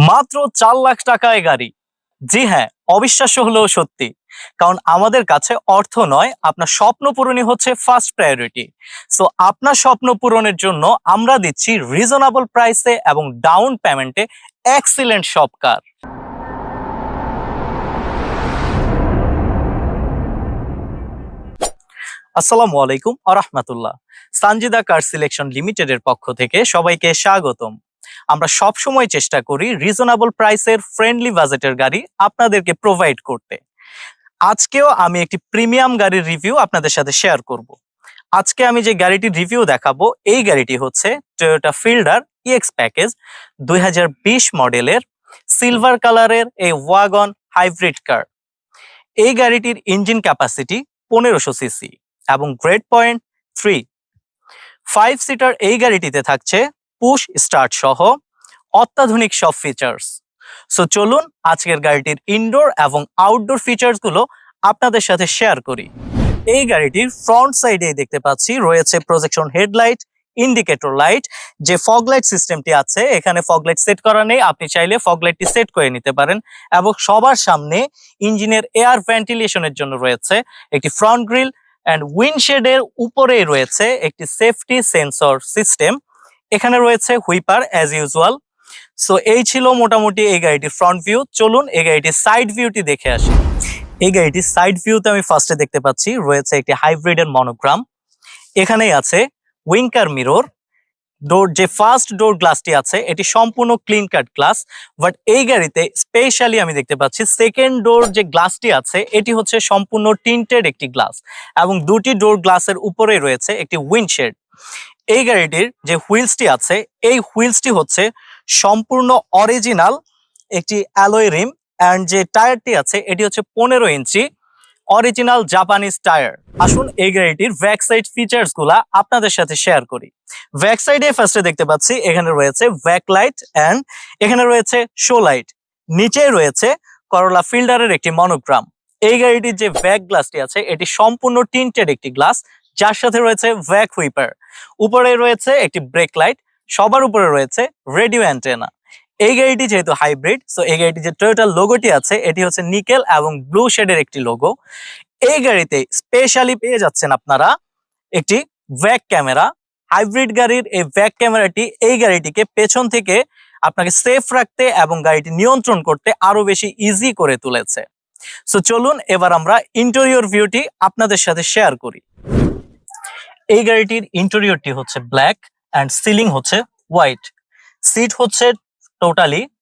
মাত্র 4 লাখ টাকায় গাড়ি। জি হ্যাঁ, অবিশ্বাস্য হলেও সত্যি। কারণ আমাদের কাছে অর্থ নয়, আপনার স্বপ্ন পূরণই হচ্ছে ফার্স্ট প্রায়োরিটি। সো আপনার স্বপ্ন পূরণের জন্য আমরা দিচ্ছি রিজনেবল প্রাইসে এবং ডাউন পেমেন্টে এক্সিলেন্ট সব কার। আসসালামু আলাইকুম আ রাহমাতুল্লাহ। সানজিদা কার সিলেকশন লিমিটেডের পক্ষ থেকে সবাইকে স্বাগতম। আমরা সবসময় চেষ্টা করি রিজনেবল প্রাইসের ফ্রেন্ডলি বাজেটের গাড়ি আপনাদেরকে প্রোভাইড করতে। আজকেও আমি একটি প্রিমিয়াম গাড়ির রিভিউ আপনাদের সাথে শেয়ার করব। আজকে আমি যে গাড়িটির রিভিউ দেখাবো, এই গাড়িটি হচ্ছে টয়োটা ফিল্ডার ইএক্স প্যাকেজ 2020 মডেলের সিলভার কালারের এই ওয়াগন হাইব্রিড কার। এই গাড়িটির ইঞ্জিন ক্যাপাসিটি 1500 সিসি এবং গ্রেড পয়েন্ট 3। 5 সিটার এই গাড়িটিতে থাকছে পুশ স্টার্ট সহ অত্যাধুনিক সব ফিচার্স। সো চলুন আজকের গাড়িটির ইনডোর এবং আউটডোর ফিচার্স গুলো আপনাদের সাথে শেয়ার করি। এই গাড়িটির ফ্রন্ট সাইডে দেখতে পাচ্ছি রয়েছে প্রজেকশন হেডলাইট, ইন্ডিকেটর লাইট। যে ফগ লাইট সিস্টেমটি আছে, এখানে ফগ লাইট সেট করা নেই, আপনি চাইলে ফগ লাইটটি সেট করে নিতে পারেন। এবং সবার সামনে ইঞ্জিনের এয়ার ভেন্টিলেশনের জন্য রয়েছে একটি ফ্রন্ট গ্রিল, অ্যান্ড উইন্ডশেডের উপরেই রয়েছে একটি সেফটি সেন্সর সিস্টেম। এখানে রয়েছে হুইপার অ্যাজ ইউজুয়াল। সো এই ছিল মোটামুটি এই গাড়িটির ফ্রন্ট ভিউ। চলুন এই গাড়িটির সাইড ভিউটি দেখে আসি। এই গাড়িটির সাইড ভিউতে আমি ফার্স্টে দেখতে পাচ্ছি রয়েছে একটি হাইব্রিডের মনোগ্রাম। এখানেই আছে উইঙ্কার মিরর। ডোর যে ফার্স্ট ডোর গ্লাসটি আছে এটি সম্পূর্ণ ক্লিন কাট গ্লাস, বাট এই গাড়িতে স্পেশালি আমি দেখতে পাচ্ছি সেকেন্ড ডোর যে গ্লাসটি আছে এটি হচ্ছে সম্পূর্ণ টিন্টেড একটি গ্লাস, এবং দুটি ডোর গ্লাসের উপরে রয়েছে একটি উইন্ডশেড। এই গাড়িটির যে হুইলসটি আছে, এই হুইলসটি হচ্ছে সম্পূর্ণ অরিজিনাল একটি অ্যালয় রিম, অ্যান্ড যে টায়ারটি আছে এটি হচ্ছে 15 ইঞ্চি অরিজিনাল জাপানিজ টায়ার। আসুন এই গাড়িটির ব্যাক সাইড ফিচার্স গুলা আপনাদের সাথে শেয়ার করি। ব্যাক সাইডে ফার্স্টে দেখতে পাচ্ছি এখানে রয়েছে ব্যাক লাইট, অ্যান্ড এখানে রয়েছে শো লাইট। নিচে রয়েছে করোলা ফিল্ডারের একটি মনোগ্রাম। এই গাড়িটির যে ব্যাক গ্লাসটি আছে এটি সম্পূর্ণ টিন্টেড একটি গ্লাস, যার সাথে রয়েছে ব্যাক হুইপার। উপরে রয়েছে একটি ব্রেক লাইট, সবার উপরে রয়েছে রেডিও অ্যান্টেনা। এই গাড়িটি যেহেতু হাইব্রিড, সো এই গাড়িটি যে টয়োটার লোগোটি আছে এটি হচ্ছে নিকেল এবং ব্লু শেডের একটি লোগো। এই গাড়িতে স্পেশালি পেয়ে যাচ্ছেন আপনারা একটি ব্যাক ক্যামেরা। হাইব্রিড গাড়ির এই ব্যাক ক্যামেরাটি এই গাড়িটিকে পেছন থেকে আপনাকে সেফ রাখতে এবং গাড়িটি নিয়ন্ত্রণ করতে আরো বেশি ইজি করে তুলেছে। সো চলুন এবার আমরা ইন্টেরিয়র ভিউটি আপনাদের সাথে শেয়ার করি। এই গাড়িটির ইন্টেরিয়রটি হচ্ছে ব্ল্যাক, অ্যান্ড সিলিং হচ্ছে হোয়াইট। সিট হচ্ছে টোটালি